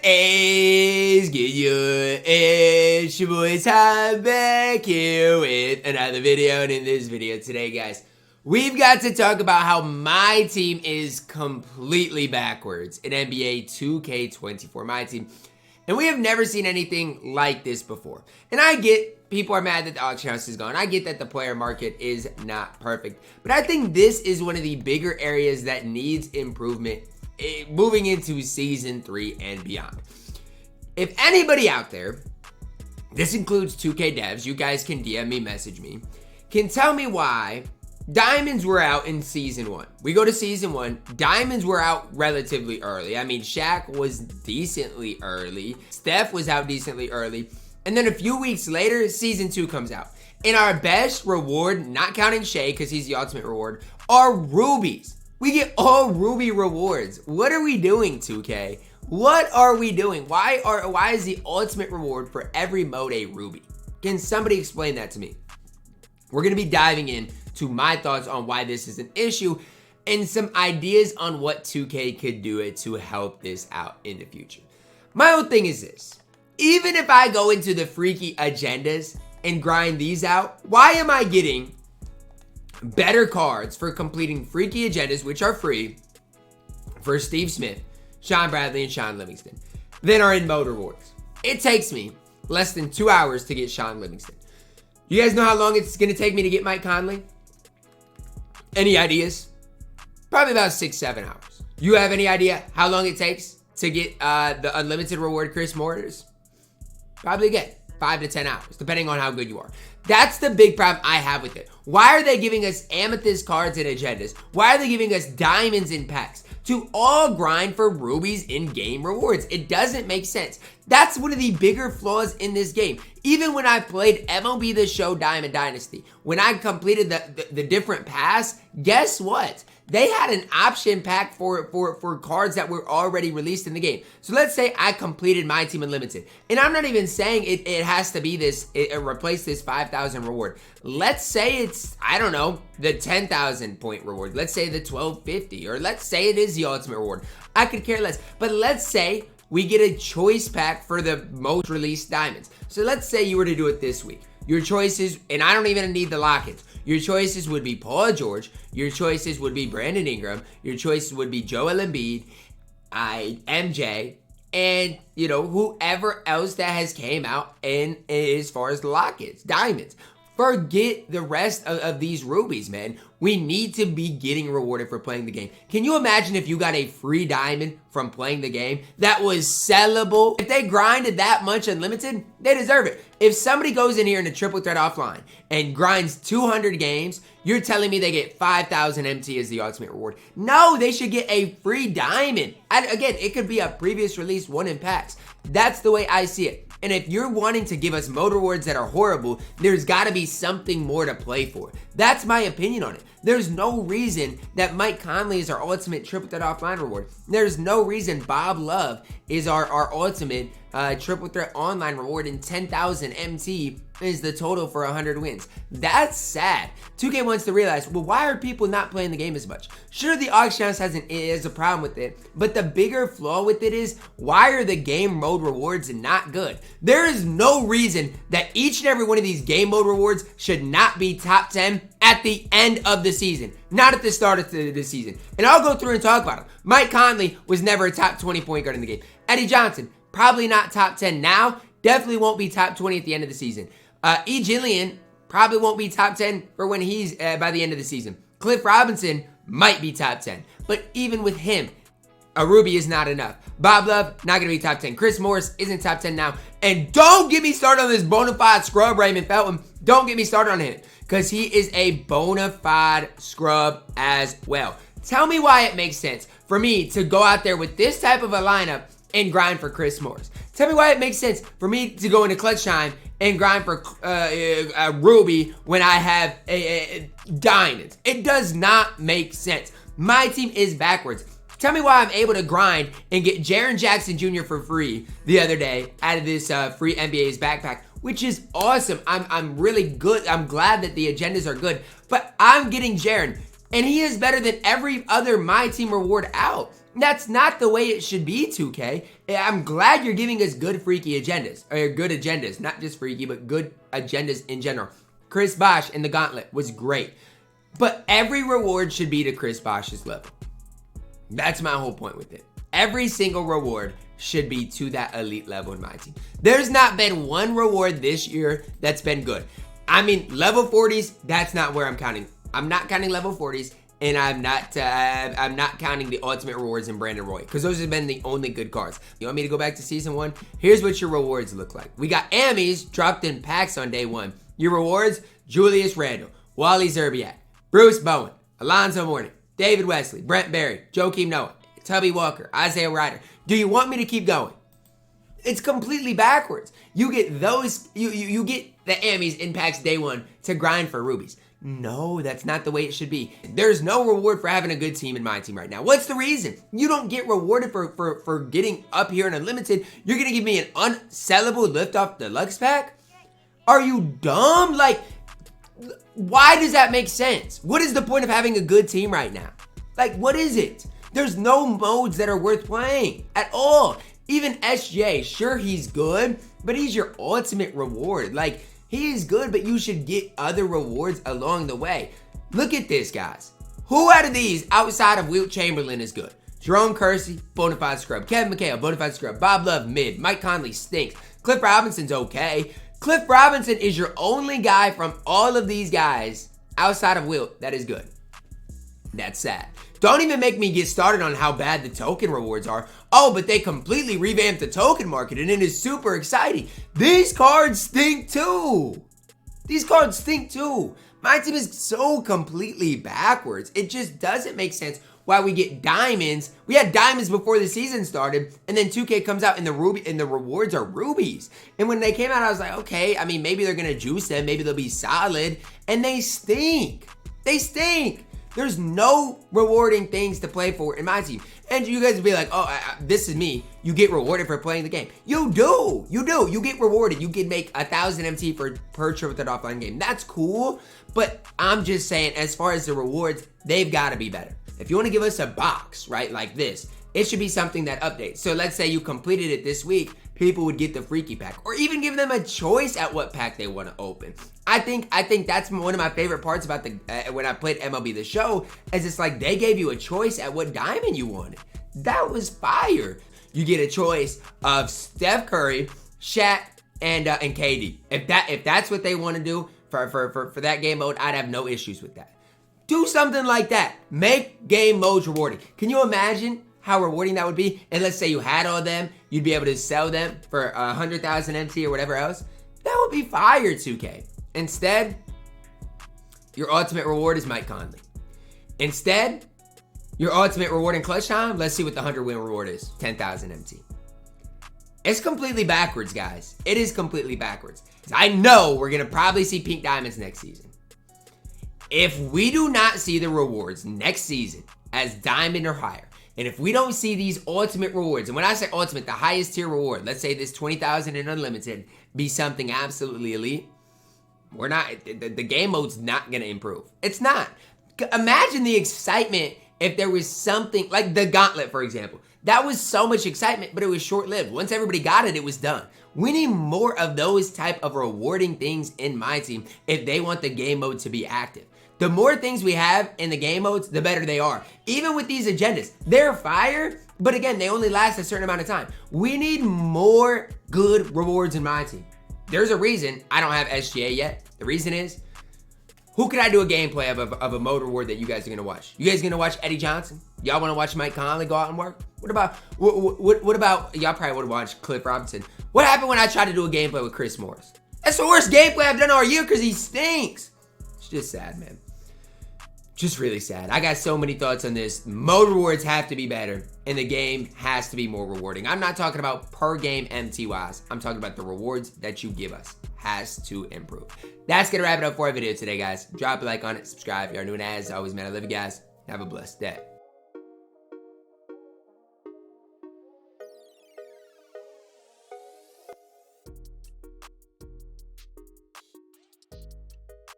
is good? It's your boy Ty back here with another video, and in this video today, guys, we've got to talk about how my team is completely backwards in NBA 2K24 MyTEAM, and we have never seen anything like this before. And I get people are mad that the auction house is gone. I get that the player market is not perfect, but I think this is one of the bigger areas that needs improvement moving into season 3 and beyond. If anybody out there, this includes 2K devs, you guys can DM me, message me, can tell me why diamonds were out in season 1. We go to season 1, diamonds were out relatively early. I mean, Shaq was decently early, Steph was out decently early, and then a few weeks later, season 2 comes out. And our best reward, not counting Shay because he's the ultimate reward, are rubies. We get all ruby rewards. What are we doing, 2K? What are we doing? Why is the ultimate reward for every mode a ruby? Can somebody explain that to me? We're going to be diving in to my thoughts on why this is an issue and some ideas on what 2K could do it to help this out in the future. My whole thing is this. Even if I go into the freaky agendas and grind these out, why am I getting better cards for completing freaky agendas, which are free, for Steve Smith, Sean Bradley, and Sean Livingston, than are in mode rewards? It takes me less than 2 hours to get Sean Livingston. You guys know how long it's going to take me to get Mike Conley? Any ideas? Probably about 6-7 hours. You have any idea how long it takes to get the unlimited reward Chris Morris? Probably again 5 to 10 hours, depending on how good you are. That's the big problem I have with it. Why are they giving us amethyst cards and agendas? Why are they giving us diamonds in packs to all grind for rubies in game rewards? It doesn't make sense. That's one of the bigger flaws in this game. Even when I played MLB The Show Diamond Dynasty, when I completed the different pass, guess what? They had an option pack for cards that were already released in the game. So let's say I completed my team unlimited. And I'm not even saying it has to be this, replace this 5,000 reward. Let's say it's, I don't know, the 10,000 point reward. Let's say the 1250, or let's say it is the ultimate reward. I could care less. But let's say we get a choice pack for the most released diamonds. So let's say you were to do it this week. Your choices, and I don't even need the lock-ins. Your choices would be Paul George. Your choices would be Brandon Ingram. Your choices would be Joel Embiid, MJ, and, you know, whoever else that has came out in as far as the lock-ins, diamonds. Forget the rest of these rubies, man. We need to be getting rewarded for playing the game. Can you imagine if you got a free diamond from playing the game that was sellable? If they grinded that much unlimited, they deserve it. If somebody goes in here in a triple threat offline and grinds 200 games, you're telling me they get 5,000 MT as the ultimate reward? No, they should get a free diamond. And again, it could be a previous release one in packs. That's the way I see it. And if you're wanting to give us mode rewards that are horrible, there's got to be something more to play for. That's my opinion on it. There's no reason that Mike Conley is our ultimate triple threat offline reward. There's no reason Bob Love is our ultimate triple threat online reward, and 10,000 MT is the total for 100 wins. That's sad. 2K wants to realize, well, why are people not playing the game as much? Sure, the auction house has a problem with it, but the bigger flaw with it is, why are the game mode rewards not good? There is no reason that each and every one of these game mode rewards should not be top 10 at the end of the season, not at the start of the season. And I'll go through and talk about them. Mike Conley was never a top 20 point guard in the game. Eddie Johnson, probably not top 10 now, definitely won't be top 20 at the end of the season. E. Jillian probably won't be top 10 for when he's by the end of the season. Cliff Robinson might be top 10, but even with him, a ruby is not enough. Bob Love, not going to be top 10. Chris Morris isn't top 10 now. And don't get me started on this bona fide scrub, Raymond Felton. Don't get me started on him, because he is a bona fide scrub as well. Tell me why it makes sense for me to go out there with this type of a lineup and grind for Chris Morris. Tell me why it makes sense for me to go into clutch time and grind for a ruby when I have diamonds. It does not make sense. My team is backwards. Tell me why I'm able to grind and get Jaren Jackson Jr. for free the other day out of this free NBA's backpack, which is awesome. I'm really good. I'm glad that the agendas are good, but I'm getting Jaren, and he is better than every other My Team reward out. That's not the way it should be, 2K. I'm glad you're giving us good freaky agendas, or good agendas, not just freaky, but good agendas in general. Chris Bosh in the Gauntlet was great, but every reward should be to Chris Bosh's level. That's my whole point with it. Every single reward should be to that elite level in my team. There's not been one reward this year that's been good. I mean, level 40s, that's not where I'm counting. I'm not counting level 40s, and I'm not counting the ultimate rewards in Brandon Roy, because those have been the only good cards. You want me to go back to season 1? Here's what your rewards look like. We got Amis dropped in packs on day 1. Your rewards: Julius Randle, Wally Zerbiak, Bruce Bowen, Alonzo Mourning, David Wesley, Brent Berry, Joakim Noah, Tubby Walker, Isaiah Ryder. Do you want me to keep going? It's completely backwards. You get those, you get the Amis in packs day 1 to grind for rubies. No, that's not the way it should be. There's no reward for having a good team in my team right now. What's the reason? You don't get rewarded for getting up here in Unlimited. You're gonna give me an unsellable lift off deluxe pack? Are you dumb? Like, why does that make sense? What is the point of having a good team right now? Like, what is it? There's no modes that are worth playing at all. Even SJ, sure, he's good, but he's your ultimate reward. Like, he is good, but you should get other rewards along the way. Look at this, guys. Who out of these outside of Wilt Chamberlain is good? Jerome Kersey, bonafide scrub. Kevin McHale, bonafide scrub. Bob Love, mid. Mike Conley stinks. Cliff Robinson's okay. Cliff Robinson is your only guy from all of these guys outside of Wilt that is good. That's sad. Don't even make me get started on how bad the token rewards are. Oh, but they completely revamped the token market and it is super exciting. These cards stink too. These cards stink too. My team is so completely backwards. It just doesn't make sense why we get diamonds. We had diamonds before the season started, and then 2K comes out and the rewards are rubies. And when they came out, I was like, okay, I mean, maybe they're gonna juice them, maybe they'll be solid, and they stink. They stink. There's no rewarding things to play for in my team. And you guys would be like, oh, this is me. You get rewarded for playing the game. You do. You do. You get rewarded. You can make 1,000 MT per trip with an offline game. That's cool. But I'm just saying, as far as the rewards, they've got to be better. If you want to give us a box, right, like this, it should be something that updates. So let's say you completed it this week, people would get the freaky pack, or even give them a choice at what pack they want to open. I think that's one of my favorite parts about the when I played MLB The Show, is it's like they gave you a choice at what diamond you wanted. That was fire. You get a choice of Steph Curry, Shaq, and KD. If that's what they want to do for that game mode, I'd have no issues with that. Do something like that. Make game modes rewarding. Can you imagine how rewarding that would be? And let's say you had all of them, you'd be able to sell them for 100,000 MT or whatever else. That would be fire, 2K. Instead, your ultimate reward is Mike Conley. Instead, your ultimate reward in clutch time, let's see what the 100 win reward is. 10,000 MT. It's completely backwards, guys. It is completely backwards. I know we're going to probably see pink diamonds next season. If we do not see the rewards next season as diamond or higher, and if we don't see these ultimate rewards, and when I say ultimate, the highest tier reward, let's say this 20,000 in unlimited, be something absolutely elite, we're not, the game mode's not going to improve. It's not. Imagine the excitement if there was something, like the Gauntlet, for example. That was so much excitement, but it was short-lived. Once everybody got it, it was done. We need more of those type of rewarding things in my team if they want the game mode to be active. The more things we have in the game modes, the better they are. Even with these agendas, they're fire, but again, they only last a certain amount of time. We need more good rewards in my team. There's a reason I don't have SGA yet. The reason is, who could I do a gameplay of a mode reward that you guys are gonna watch? You guys gonna watch Eddie Johnson? Y'all wanna watch Mike Conley go out and work? What about y'all probably would watch Cliff Robinson. What happened when I tried to do a gameplay with Chris Morris? That's the worst gameplay I've done all year because he stinks. It's just sad, man. Just really sad. I got so many thoughts on this. Mode rewards have to be better, and the game has to be more rewarding. I'm not talking about per game MT-wise. I'm talking about the rewards that you give us. Has to improve. That's gonna wrap it up for our video today, guys. Drop a like on it, subscribe if you're new, and as always, man, I love you guys. Have a blessed day.